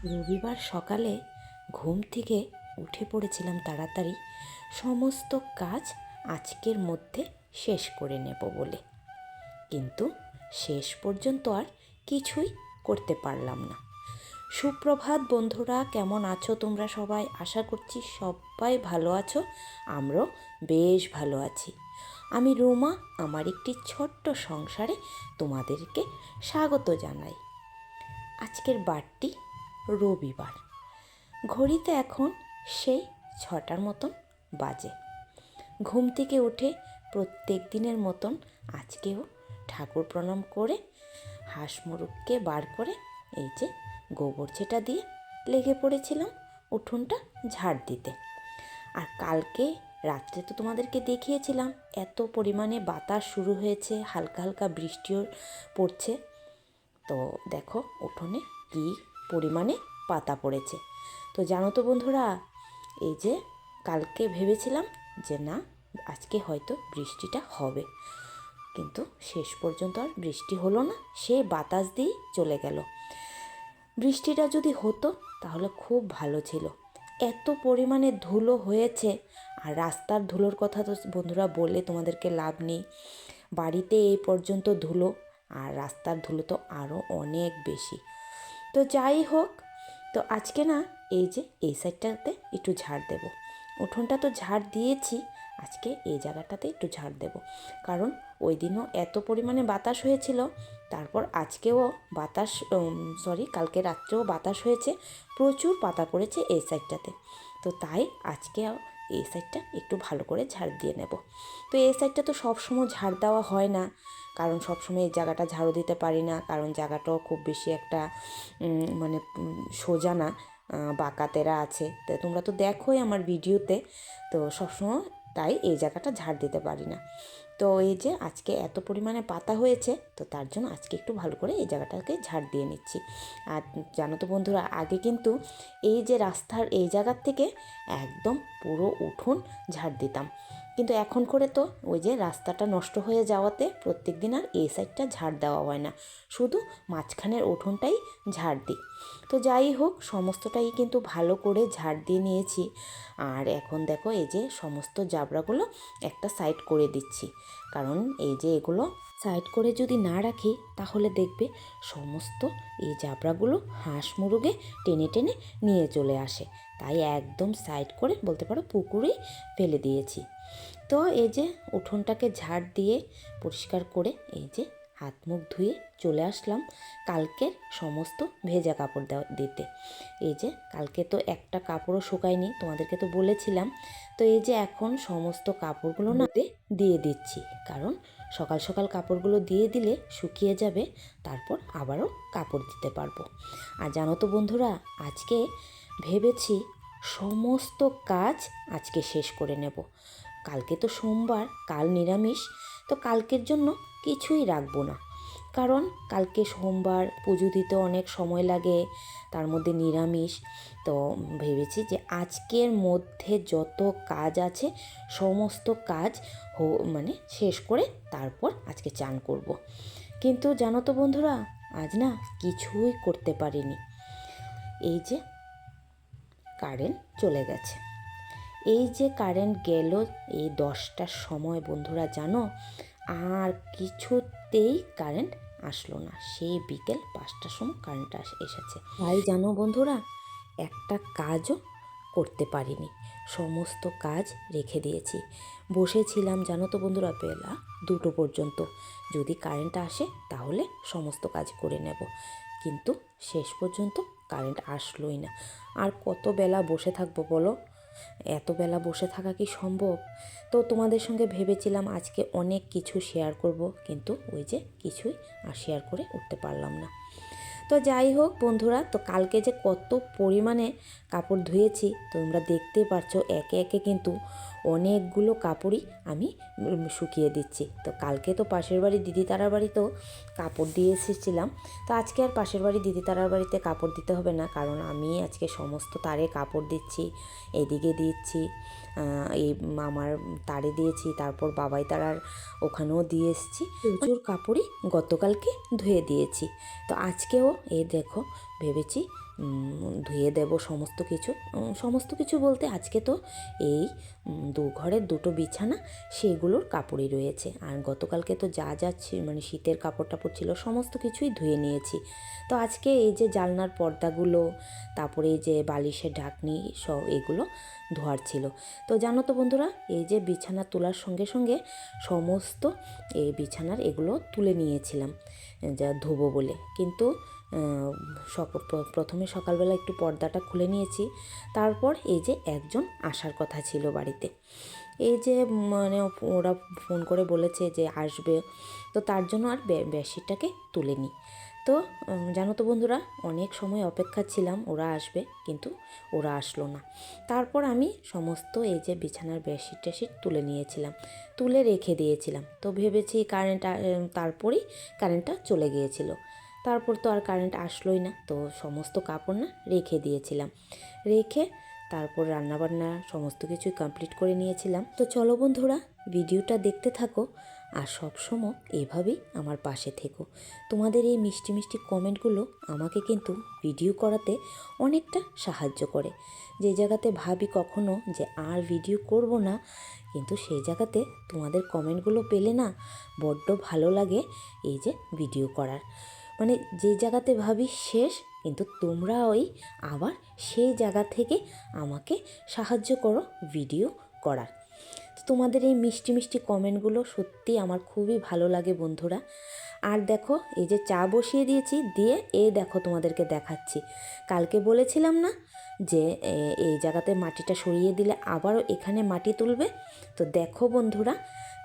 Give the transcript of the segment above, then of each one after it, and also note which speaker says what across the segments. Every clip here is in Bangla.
Speaker 1: রবিবার সকালে ঘুম থেকে উঠে পড়েছিলাম তাড়াতাড়ি, সমস্ত কাজ আজকের মধ্যে শেষ করে নেব বলে। কিন্তু শেষ পর্যন্ত আর কিছুই করতে পারলাম না। সুপ্রভাত বন্ধুরা, কেমন আছো তোমরা সবাই? আশা করছি সবাই ভালো আছো। আমরাও বেশ ভালো আছি। আমি রুমা, আমার একটি ছোট্ট সংসারে তোমাদেরকে স্বাগত জানাই। আজকের বারটি রবিবার। ঘড়িতে এখন সেই 6টার মতন বাজে। ঘুম থেকে উঠে প্রত্যেক দিনের মতন আজকেও ঠাকুর প্রণাম করে হাঁস মুরগকে বার করে এই যে গোবর ছেটা দিয়ে লেগে পড়েছিলাম উঠোনটা ঝাড় দিতে। আর কালকে রাত্রে তো তোমাদেরকে দেখিয়েছিলাম এত পরিমাণে বাতাস শুরু হয়েছে, হালকা হালকা বৃষ্টিও পড়ছে। তো দেখো উঠোনে কী পরিমাণে পাতা পড়েছে। তো জানো তো বন্ধুরা, এই যে কালকে ভেবেছিলাম যে না, আজকে হয়তো বৃষ্টিটা হবে, কিন্তু শেষ পর্যন্ত আর বৃষ্টি হলো না, সে বাতাস দিয়েই চলে গেল। বৃষ্টিটা যদি হতো তাহলে খুব ভালো ছিল। এত পরিমাণে ধুলো হয়েছে, আর রাস্তার ধুলোর কথা তো বন্ধুরা বলে তোমাদেরকে লাভ নেই। বাড়িতে এই পর্যন্ত ধুলো, আর রাস্তার ধুলো তো আরও অনেক বেশি। তো যাই হোক, তো আজকে না এই যে এই সাইডটাতে একটু ঝাড় দেব। উঠোনটা তো ঝাড় দিয়েছি, আজকে এই জায়গাটাতে একটু ঝাড় দেব, কারণ ওই দিনও এত পরিমাণে বাতাস হয়েছিল। তারপর আজকেও বাতাস, কালকে রাত্রেও বাতাস হয়েছে, প্রচুর পাতা পড়েছে এই সাইডটাতে। তো তাই আজকে এই সাইডটা একটু ভালো করে ঝাড় দিয়ে নেব। তো এই সাইডটা তো সবসময় ঝাড় দেওয়া হয় না, কারণ সবসময় এই জায়গাটা ঝাড়ু দিতে পারি না, কারণ জায়গাটাও খুব বেশি একটা মানে সোজা না, বাঁকা তেরা আছে। তো তোমরা তো দেখোই আমার ভিডিওতে, তো সবসময় তাই এই জায়গাটা ঝাড় দিতে পারি না। তো এই যে আজকে এত পরিমাণে পাতা হয়েছে, তো তার জন্য আজকে একটু ভালো করে এই জায়গাটাকে ঝাড় দিয়ে নিচ্ছি। আর জানো তো বন্ধুরা, আগে কিন্তু এই যে রাস্তার এই জায়গার থেকে একদম পুরো উঠোন ঝাড় দিতাম, কিন্তু এখন করে তো ওই যে রাস্তাটা নষ্ট হয়ে যাওয়াতে প্রত্যেক দিন আর এই সাইডটা ঝাড় দেওয়া হয় না, শুধু মাঝখানের উঠোনটাই ঝাড় দিই। তো যাই হোক, সমস্তটাই কিন্তু ভালো করে ঝাড় দিয়ে নিয়েছি। আর এখন দেখো এই যে সমস্ত জাবরাগুলো একটা সাইড করে দিচ্ছি, কারণ এই যে এগুলো সাইড করে যদি না রাখি তাহলে দেখবে সমস্ত এই জাবরাগুলো হাঁস মুরগে টেনে টেনে নিয়ে চলে আসে। তাই একদম সাইড করে বলতে পারো পুকুরেই ফেলে দিয়েছি। তো এই যে উঠোনটাকে ঝাড় দিয়ে পরিষ্কার করে এই যে হাত মুখ ধুয়ে চলে আসলাম কালকের সমস্ত ভেজা কাপড় দিতে। এই যে কালকে তো একটা কাপড়ও শুকায়নি, তোমাদেরকে তো বলেছিলাম। তো এই যে এখন সমস্ত কাপড়গুলো না দিয়ে দিচ্ছি, কারণ সকাল সকাল কাপড়গুলো দিয়ে দিলে শুকিয়ে যাবে, তারপর আবারও কাপড় দিতে পারবো। আর জানো তো বন্ধুরা, আজকে ভেবেছি সমস্ত কাজ আজকে শেষ করে নেব। কালকে তো সোমবার, কাল নিরামিষ, তো কালকের জন্য কিছুই রাখবো না, কারণ কালকে সোমবার, পুজো দিতে অনেক সময় লাগে, তার মধ্যে নিরামিষ। তো ভেবেছি যে আজকের মধ্যে যত কাজ আছে সমস্ত কাজ মানে শেষ করে তারপর আজকে চান করব। কিন্তু জানো তো বন্ধুরা, আজ না কিছুই করতে পারিনি। এই যে কারেন্ট চলে গেছে, এই যে কারেন্ট গেল এই 10টার সময় বন্ধুরা, জানো আর কিছুতেই কারেন্ট আসলো না। সেই বিকেল 5টার সময় কারেন্ট এসেছে। তাই জানো বন্ধুরা, একটা কাজও করতে পারিনি, সমস্ত কাজ রেখে দিয়েছি। বসেছিলাম জানো তো বন্ধুরা বেলা 2টো পর্যন্ত, যদি কারেন্ট আসে তাহলে সমস্ত কাজ করে নেব, কিন্তু শেষ পর্যন্ত কারেন্ট আসলোই না। আর কত বেলা বসে থাকবো বলো? এত বেলা বসে থাকা কি সম্ভব? তো তোমাদের সঙ্গে ভেবেছিলাম আজকে অনেক কিছু শেয়ার করব, কিন্তু ওই যে কিছুই আর শেয়ার করে উঠতে পারলাম না। তো যাই হোক বন্ধুরা, তো কালকে যে কত পরিমাণে কাপড় ধুয়েছি তোমরা দেখতেই পারছো, একে একে কিন্তু অনেকগুলো কাপড়ই আমি শুকিয়ে দিচ্ছি। তো কালকে তো পাশের বাড়ি দিদি তারার বাড়িতেও কাপড় দিয়ে এসেছিলাম, তো আজকে আর পাশের বাড়ি দিদি তারার বাড়িতে কাপড় দিতে হবে না, কারণ আমি আজকে সমস্ত তারে কাপড় দিচ্ছি, এদিকে দিচ্ছি, এই আমার তারে দিয়েছি, তারপর বাবাই তারার ওখানেও দিয়ে এসেছি। প্রচুর কাপড়ই গতকালকে ধুয়ে দিয়েছি। তো আজকেও এই দেখো ভেবেছি ধুয়ে দেব সমস্ত কিছু বলতে আজকে তো এই ঘরের দুটো বিছানা সেগুলোর কাপড়ই রয়েছে। আর গতকালকে তো যা মানে শীতের কাপড় টাপড় ছিল সমস্ত কিছুই ধুয়ে নিয়েছি। তো আজকে এই যে জানলার পর্দাগুলো, তারপরে এই যে বালিশের ঢাকনি সব এগুলো ধোয়ার ছিল। তো জানো তো বন্ধুরা, এই যে বিছানা তোলার সঙ্গে সঙ্গে সমস্ত এই বিছানার এগুলো তুলে নিয়েছিলাম যা ধোবো বলে, কিন্তু প্রথমে সকালবেলা একটু পর্দাটা খুলে নিয়েছি। তারপর এই যে একজন আসার কথা ছিল বাড়িতে, এই যে মানে ওরা ফোন করে বলেছে যে আসবে, তো তার জন্য আর বেডশিটটাকে তুলে নিই। তো জানো তো বন্ধুরা, অনেক সময় অপেক্ষা ছিলাম ওরা আসবে, কিন্তু ওরা আসলো না। তারপর আমি সমস্ত এই যে বিছানার বেডশিট টেডশিট তুলে নিয়েছিলাম, তুলে রেখে দিয়েছিলাম। তো ভেবেছি তারপরেই কারেন্টটা চলে গিয়েছিল। তারপর তো আর কারেন্ট আসলোই না, তো সমস্ত কাপড় না রেখে দিয়েছিলাম। রেখে তারপর রান্নাবান্না সমস্ত কিছুই কমপ্লিট করে নিয়েছিলাম। তো চলো বন্ধুরা, ভিডিওটা দেখতে থাকো আর সবসময় এভাবেই আমার পাশে থেকো। তোমাদের এই মিষ্টি মিষ্টি কমেন্টগুলো আমাকে কিন্তু ভিডিও করাতে অনেকটা সাহায্য করে। যে জায়গাতে ভাবি কখনো যে আর ভিডিও করব না, কিন্তু সেই জায়গাতে তোমাদের কমেন্টগুলো পেলে না বড্ড ভালো লাগে এই যে ভিডিও করার। মানে যে জায়গাতে ভাবি শেষ, কিন্তু তোমরা আবার সেই জায়গা থেকে আমাকে সাহায্য করো ভিডিও করার। তোমাদের এই মিষ্টি মিষ্টি কমেন্টগুলো সত্যি আমার খুবই ভালো লাগে বন্ধুরা। আর দেখো, এই যে চা বসিয়ে দিয়েছি, দিয়ে দেখো তোমাদেরকে দেখাচ্ছি। কালকে বলেছিলাম না যে এই জায়গাতে মাটিটা সরিয়ে দিলে আবারও এখানে মাটি তুলবে। তো দেখো বন্ধুরা,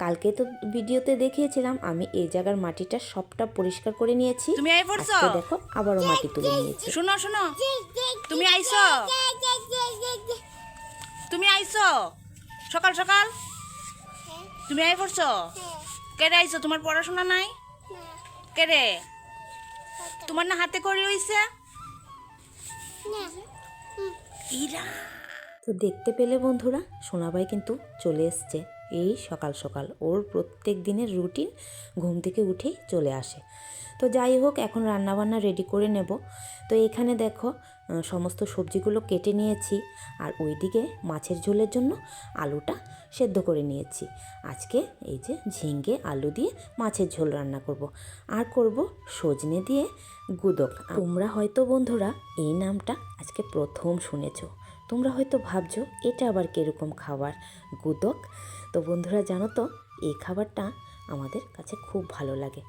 Speaker 1: কালকে তো ভিডিওতে দেখিয়েছিলাম আমি এই জায়গার মাটিটা সবটা পরিষ্কার করে নিয়েছি।
Speaker 2: তুমি
Speaker 1: আজকে দেখো আবারও মাটি তুলে নিয়েছি।
Speaker 2: শোনো শোনো, তুমি আইছো সকাল সকাল, তুমি আই পড়ছো? কেড়ে আইছো? তোমার পড়াশোনা নাই? কেড়ে? তোমার না হাতে করি হইছে? ইরা
Speaker 1: তো দেখতে পেলে বন্ধুরা, সোনাবাই কিন্তু চলে এসছে এই সকাল সকাল। ওর প্রত্যেক দিনের রুটিন ঘুম থেকে উঠেই চলে আসে। তো যাই হোক, এখন রান্নাবান্না রেডি করে নেব। তো এখানে দেখো সমস্ত সবজিগুলো কেটে নিয়েছি, আর ওইদিকে মাছের ঝোলের জন্য আলুটা সেদ্ধ করে নিয়েছি। আজকে এই যে ঝিঙ্গে আলু দিয়ে মাছের ঝোল রান্না করব, আর করব সজনে দিয়ে গুদক। তোমরা হয়তো বন্ধুরা এই নামটা আজকে প্রথম শুনেছো। তোমরা হয়তো ভাবছো এটা আবার কীরকম খাবার, গুদক। তো বন্ধুরা জানো তো, এই খাবারটা আমাদের কাছে খুব ভালো লাগে।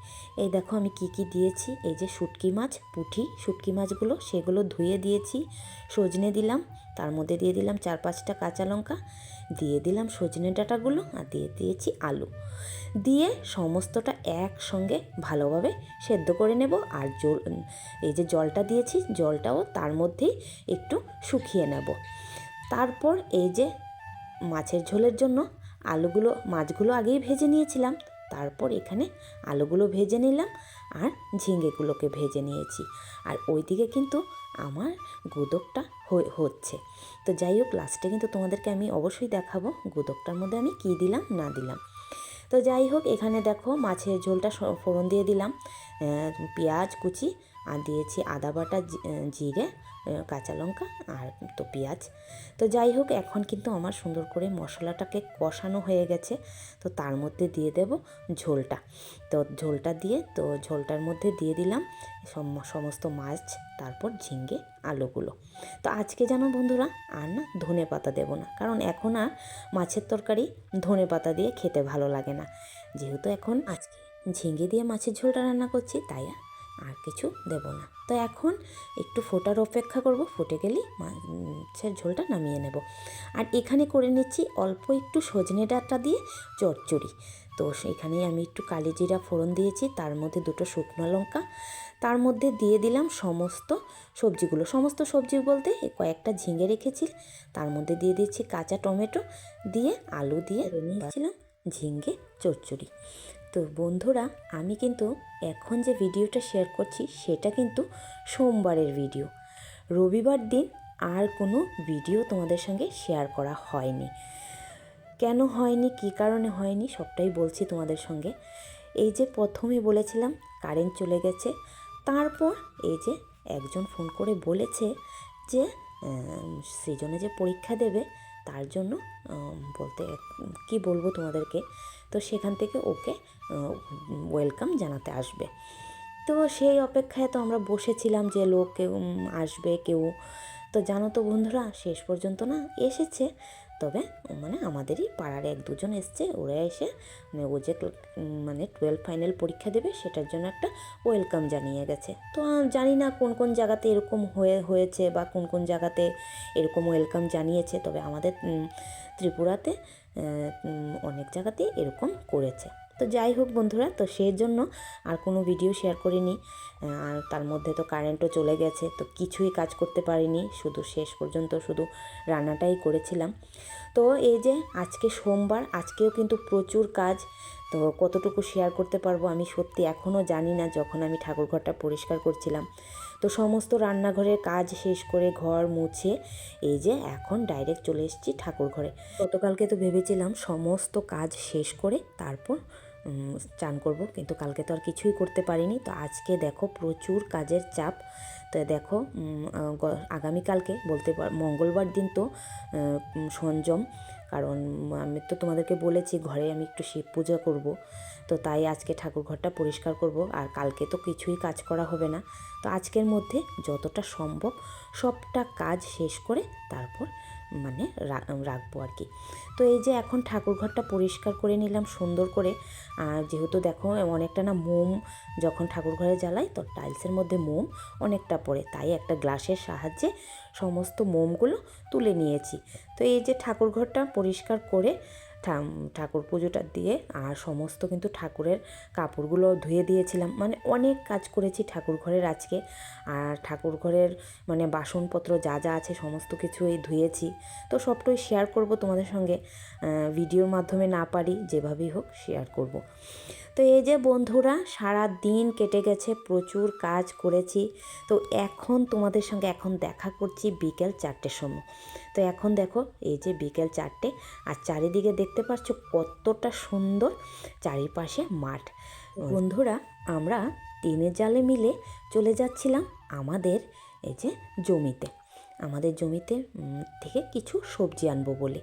Speaker 1: এই দেখো আমি কি কি দিয়েছি। এই যে শুটকি মাছ, পুঁটি শুটকি মাছগুলো সেগুলো ধুয়ে দিয়েছি, সজনে দিলাম, তার মধ্যে দিয়ে দিলাম 4-5টা কাঁচা লঙ্কা, দিয়ে দিলাম সজনে ডাঁটাগুলো, আর দিয়ে দিয়েছি আলু। দিয়ে সমস্তটা একসঙ্গে ভালোভাবে সেদ্ধ করে নেব। আর এই যে জলটা দিয়েছি, জলটাও তার মধ্যেই একটু শুকিয়ে নেব। তারপর এই যে মাছের ঝোলের জন্য মাছগুলো আগেই ভেজে নিয়েছিলাম, তারপর এখানে আলুগুলো ভেজে নিলাম আর ঝিঙ্গেগুলোকে ভেজে নিয়েছি। আর ওইদিকে কিন্তু আমার গুদকটা হচ্ছে। তো যাই হোক, লাস্টে কিন্তু তোমাদেরকে আমি অবশ্যই দেখাবো গুদকটার মধ্যে আমি কী দিলাম না দিলাম। তো যাই হোক, এখানে দেখো মাছের ঝোলটা ফোড়ন দিয়ে দিলাম, পেঁয়াজ কুচি, আর দিয়েছি আদা বাটা, জিরে, কাঁচা লঙ্কা আর তো পেঁয়াজ। তো যাই হোক, এখন কিন্তু আমার সুন্দর করে মশলাটাকে কষানো হয়ে গেছে। তো তার মধ্যে দিয়ে দেব ঝোলটা। তো ঝোলটা দিয়ে, তো ঝোলটার মধ্যে দিয়ে দিলাম সমস্ত মাছ, তারপর ঝিঙ্গে আলুগুলো। তো আজকে জানো বন্ধুরা, আর না ধনে পাতা দেবো না, কারণ এখন আর মাছের তরকারি ধনে পাতা দিয়ে খেতে ভালো লাগে না। যেহেতু এখন আজকে ঝিঙ্গে দিয়ে মাছের ঝোলটা রান্না করছি, তাই আর কিছু দেব না। তো এখন একটু ফোটার অপেক্ষা করব, ফুটে গেলেই মাছের ঝোলটা নামিয়ে নেব। আর এখানে করে নিচ্ছি অল্প একটু সজনে ডাঁটা দিয়ে চচ্চড়ি। তো সেখানে আমি একটু কালি জিরা ফোড়ন দিয়েছি, তার মধ্যে 2টো শুকনো লঙ্কা, তার মধ্যে দিয়ে দিলাম সমস্ত সবজি বলতে কয়েকটা ঝিঙে রেখেছি, তার মধ্যে দিয়ে দিচ্ছি কাঁচা টমেটো, দিয়ে আলু দিয়ে নিয়েছিলাম ঝিঙ্গে চচ্চড়ি। তো বন্ধুরা, আমি কিন্তু এখন যে ভিডিওটা শেয়ার করছি সেটা কিন্তু সোমবারের ভিডিও। রবিবার দিন আর কোনো ভিডিও তোমাদের সঙ্গে শেয়ার করা হয়নি। কেন হয়নি, কী কারণে হয়নি, সবটাই বলছি তোমাদের সঙ্গে। এই যে প্রথমে বলেছিলাম কারেন্ট চলে গেছে, তারপর এই যে একজন ফোন করে বলেছে যে সৃজনে যে পরীক্ষা দেবে তার জন্য বলতে কি বলবো তোমাদেরকে, তো সেখান থেকে ওকে ওয়েলকাম জানাতে আসবে। তো সেই অপেক্ষায় তো আমরা বসেছিলাম যে লোক কেউ আসবে কেউ। তো জানো তো বন্ধুরা, শেষ পর্যন্ত না এসেছে, তবে মানে আমাদেরই পাড়ার 1-2 জন এসছে। ওরা এসে ও যে 12 ফাইনাল পরীক্ষা দেবে সেটার জন্য একটা ওয়েলকাম জানিয়ে গেছে। তো জানি না কোন কোন জায়গাতে এরকম হয়েছে বা কোন কোন জায়গাতে এরকম ওয়েলকাম জানিয়েছে, তবে আমাদের ত্রিপুরাতে অনেক জায়গাতেই এরকম করেছে। তো যাই হোক বন্ধুরা, তো সেই জন্য আর কোনো ভিডিও শেয়ার করিনি। আর তার মধ্যে তো কারেন্টও চলে গেছে, তো কিছুই কাজ করতে পারিনি, শুধু শেষ পর্যন্ত শুধু রান্নাটাই করেছিলাম। তো এই যে আজকে সোমবার, আজকেও কিন্তু প্রচুর কাজ। তো কতটুকু শেয়ার করতে পারবো আমি সত্যি এখনও জানি না। যখন আমি ঠাকুরঘরটা পরিষ্কার করছিলাম, তো সমস্ত রান্নাঘরের কাজ শেষ করে ঘর মুছে এই যে এখন ডাইরেক্ট চলে এসেছি ঠাকুর ঘরে। গতকালকে তো ভেবেছিলাম সমস্ত কাজ শেষ করে তারপর চান করব, কিন্তু কালকে তো আর কিছুই করতে পারিনি। তো আজকে দেখো প্রচুর কাজের চাপ। তো দেখো আগামীকালকে বলতে মঙ্গলবার দিন তো সংযম, কারণ আমি তো তোমাদেরকে বলেছি ঘরে আমি একটু শিব পূজা করব। তো তাই আজকে ঠাকুর ঘরটা পরিষ্কার করব, আর কালকে তো কিছুই কাজ করা হবে না। তো আজকের মধ্যে যতটা সম্ভব সবটা কাজ শেষ করে তারপর মানে রাখবো আর কি। তো এই যে এখন ঠাকুর ঘরটা পরিষ্কার করে নিলাম সুন্দর করে। যেহেতু দেখো অনেকটা না মোম যখন ঠাকুর ঘরে জ্বালাই, তো টাইলসের মধ্যে মোম অনেকটা পড়ে, তাই একটা গ্লাসের সাহায্যে সমস্ত মোমগুলো তুলে নিয়েছি। তো এই যে ঠাকুর ঘরটা পরিষ্কার করে ঠাকুর পুজোটা দিয়ে আর সমস্ত কিন্তু ঠাকুরের কাপড়গুলো ধুয়ে দিয়েছিলাম। মানে অনেক কাজ করেছি ঠাকুর ঘরের আজকে। আর ঠাকুর ঘরের মানে বাসনপত্র যা যা আছে সমস্ত কিছুই ধুয়েছি। তো সবটাই শেয়ার করব তোমাদের সঙ্গে, ভিডিওর মাধ্যমে না পারি, যেভাবেই হোক শেয়ার করব। তো এই যে বন্ধুরা, সারা দিন কেটে গেছে, প্রচুর কাজ করেছি। তো এখন তোমাদের সঙ্গে এখন দেখা করছি বিকেল 4টের সময়। তো এখন দেখো এই যে বিকেল 4টে, আর চারিদিকে দেখতে পাচ্ছ কতটা সুন্দর চারিপাশে মাঠ। বন্ধুরা, আমরা 3 জালে মিলে চলে যাচ্ছিলাম আমাদের এই যে জমিতে, আমাদের জমিতে থেকে কিছু সবজি আনবো বলে।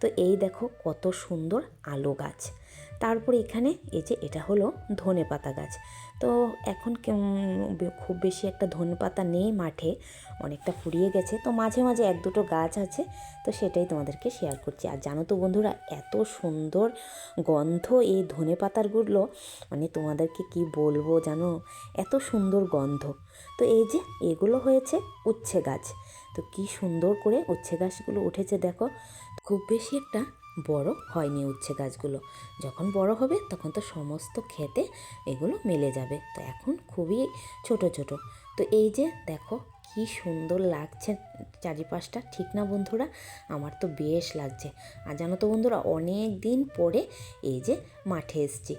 Speaker 1: তো এই দেখো কত সুন্দর আলো গাছ। তারপরে এখানে এই যে এটা হলো ধনেপাতা গাছ। তো এখন খুব বেশি একটা ধনেপাতা নেই মাঠে, অনেকটা ফুরিয়ে গেছে। তো মাঝে মাঝে 1-2টো গাছ আছে, তো সেটাই তোমাদেরকে শেয়ার করছি। আর জানো তো বন্ধুরা, এত সুন্দর গন্ধ এই ধনেপাতারগুলো, মানে তোমাদেরকে কি বলবো জানো, এত সুন্দর গন্ধ। তো এই যে এগুলো হয়েছে উচ্ছে গাছ। তো কি সুন্দর করে উচ্ছে গাছগুলো উঠেছে দেখো। খুব বেশি একটা বড় হয়নি উচ্ছে গাছগুলো, যখন বড় হবে তখন তো সমস্ত খেতে এগুলো মেলে যাবে। তো এখন খুবই ছোট ছোট। তো এই যে দেখো কি সুন্দর লাগছে চারিপাশটা, ঠিক না বন্ধুরা? আমার তো বেশ লাগছে। আর জানো তো বন্ধুরা, অনেক দিন পরে এই যে মাঠে এসছি।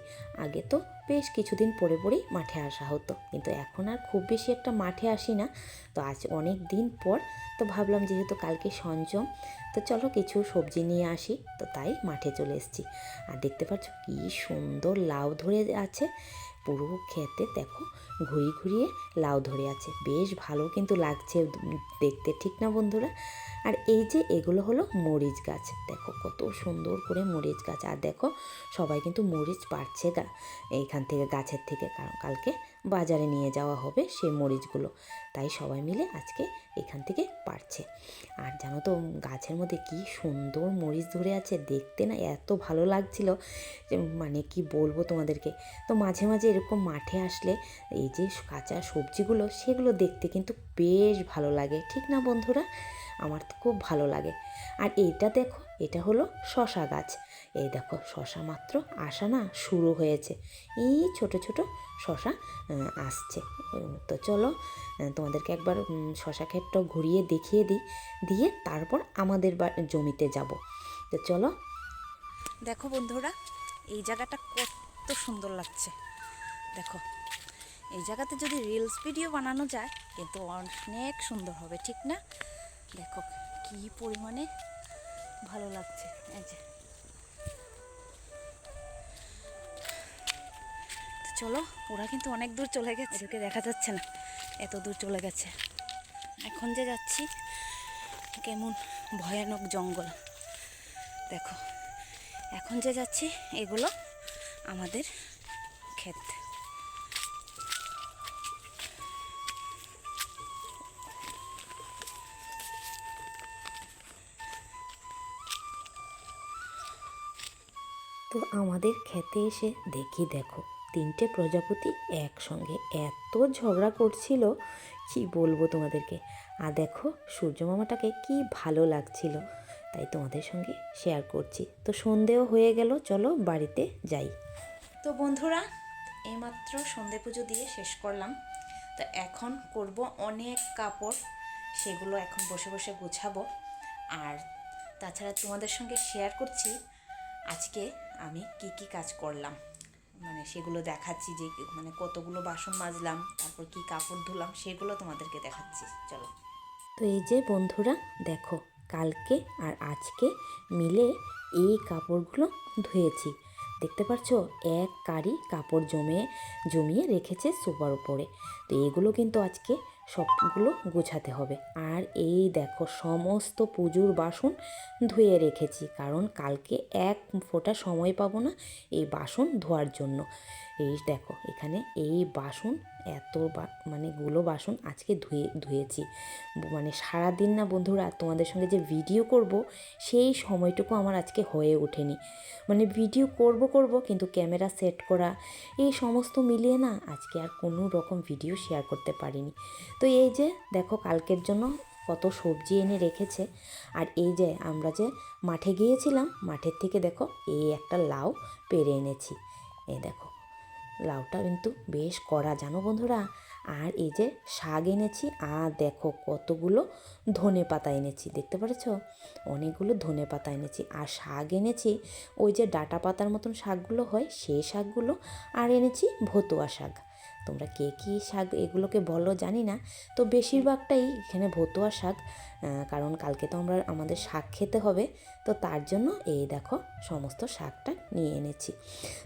Speaker 1: আগে তো বেশ কিছুদিন পরে পরেই মাঠে আসা হতো, কিন্তু এখন আর খুব বেশি একটা মাঠে আসি না। তো আজ অনেক দিন পর, তো ভাবলাম যেহেতু কালকে সংযম, তো চলো কিছু সবজি নিয়ে আসি। তো তাই মাঠে চলে এসেছি। আর দেখতে পাচ্ছ কি সুন্দর লাউ ধরে আছে, পুরো খেতে দেখো ঘুরিয়ে ঘুরিয়ে লাউ ধরে আছে, বেশ ভালো কিন্তু লাগছে দেখতে, ঠিক না বন্ধুরা? আর এই যে এগুলো হলো মরিচ গাছ, দেখো কত সুন্দর করে মরিচ গাছ। আর দেখো সবাই কিন্তু মরিচ পাড়ছে এইখান থেকে গাছের থেকে, কারণ কালকে বাজারে নিয়ে যাওয়া হবে সেই মরিচগুলো, তাই সবাই মিলে আজকে এখান থেকে পাড়ছে। আর জানো তো গাছের মধ্যে কি সুন্দর মরিচ ধরে আছে, দেখতে না এত ভালো লাগছিল যে মানে কি বলবো তোমাদেরকে। তো মাঝে মাঝে এরকম মাঠে আসলে এই যে কাঁচা সবজিগুলো সেগুলো দেখতে কিন্তু বেশ ভালো লাগে, ঠিক না বন্ধুরা? আমার তো খুব ভালো লাগে। আর এইটা দেখো, এটা হলো শশা গাছ। এই দেখো শশা মাত্র আসা না শুরু হয়েছে, এই ছোট ছোট শশা আসছে। তো চলো তোমাদেরকে একবার শশা ক্ষেতটা ঘুরিয়ে দেখিয়ে দিই, দিয়ে তারপর আমাদের জমিতে যাব। তো চলো।
Speaker 2: দেখো বন্ধুরা, এই জায়গাটা কত সুন্দর লাগছে। দেখো এই জায়গাতে যদি রিলস ভিডিও বানানো যায় কিন্তু অনেক সুন্দর হবে, ঠিক না? দেখো কি পরিমাণে ভালো লাগছে। এই যে চলো, ওরা কিন্তু অনেক দূর চলে গেছে, এদেরকে দেখা যাচ্ছে না, এত দূর চলে গেছে। এখন যে যাচ্ছি কেমন ভয়ানক জঙ্গল দেখো। এখন যে যাচ্ছি এগুলো আমাদের ক্ষেত।
Speaker 1: তো আমাদের খেতে এসে দেখো 3টে প্রজাপতি একসঙ্গে এত ঝগড়া করছিল, কি বলবো তোমাদেরকে। আর দেখো সূর্য মামাটাকে কি ভালো লাগছিল, তাই তোমাদের সঙ্গে শেয়ার করছি। তো সন্ধেও হয়ে গেল, চলো বাড়িতে যাই।
Speaker 2: তো বন্ধুরা, এইমাত্র সন্ধে পুজো দিয়ে শেষ করলাম। তো এখন করব অনেক কাপড়, সেগুলো এখন বসে বসে গুছাবো। আর তাছাড়া তোমাদের সঙ্গে শেয়ার করছি আজকে আমি কি কি কাজ করলাম, মানে সেগুলো দেখাচ্ছি, যে মানে কতগুলো বাসন মাজলাম, তারপর কি কাপড় ধুলাম, সেগুলো তোমাদেরকে দেখাচ্ছি। চলো।
Speaker 1: তো এই যে বন্ধুরা দেখো, কালকে আর আজকে মিলে এই কাপড়গুলো ধুয়েছি। দেখতে পাচ্ছ এক কারি কাপড় জমিয়ে রেখেছে সোফার উপরে। তো এইগুলো কিন্তু আজকে সবগুলো গোছাতে হবে। আর এই দেখো সমস্ত পুজোর বাসন ধুয়ে রেখেছি, কারণ কালকে এক ফোঁটা সময় পাবো না এই বাসন ধোয়ার জন্য। এই দেখো এখানে এই বাসন মানে গুলো বাসন আজকে ধুয়েছি। মানে সারাদিন না বন্ধুরা তোমাদের সঙ্গে যে ভিডিও করব সেই সময়টুকু আমার আজকে হয়ে ওঠেনি। মানে ভিডিও করব কিন্তু ক্যামেরা সেট করা এই সমস্ত মিলিয়ে না আজকে আর কোনো রকম ভিডিও শেয়ার করতে পারিনি। তো এই যে দেখো কালকের জন্য কত সবজি এনে রেখেছে। আর এই যে আমরা যে মাঠে গিয়েছিলাম, মাঠের থেকে দেখো এই একটা লাউ পেরে এনেছি। এই দেখো লাউটা কিন্তু বেশ কড়া জানো বন্ধুরা। আর এই যে শাক এনেছি, আর দেখো কতগুলো ধনে পাতা এনেছি, দেখতে পাচ্ছ অনেকগুলো ধনে পাতা এনেছি। আর শাক এনেছি ওই যে ডাঁটা পাতার মতন শাকগুলো হয় সেই শাকগুলো। আর এনেছি ভতুয়া শাক। তোমরা কে কী শাক এগুলোকে বলো জানি না, তো বেশিরভাগটাই এখানে ভতুয়া শাক, কারণ কালকে তো আমাদের শাক খেতে হবে। তো তার জন্য এই দেখো সমস্ত শাকটা নিয়ে এনেছি।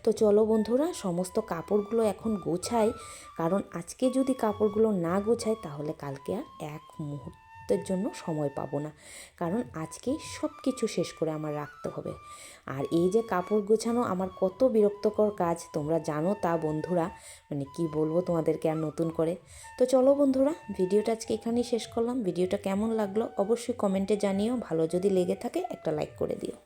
Speaker 1: তো চলো বন্ধুরা সমস্ত কাপড়গুলো এখন গোছাই, কারণ আজকে যদি কাপড়গুলো না গোছাই তাহলে কালকে আর এক মুহূর্তের জন্য সময় পাবো না, কারণ আজকেই সব কিছু শেষ করে আমার রাখতে হবে। আর এই যে কাপড় গোছানো আমার কত বিরক্তকর কাজ তোমরা জানো তা বন্ধুরা, মানে কি বলবো তোমাদেরকে আর নতুন করে। তো চলো বন্ধুরা ভিডিওটা আজকে এখানেই শেষ করলাম। ভিডিওটা কেমন লাগলো অবশ্যই কমেন্টে জানিও, ভালো যদি লেগে থাকে একটা লাইক করে দিও।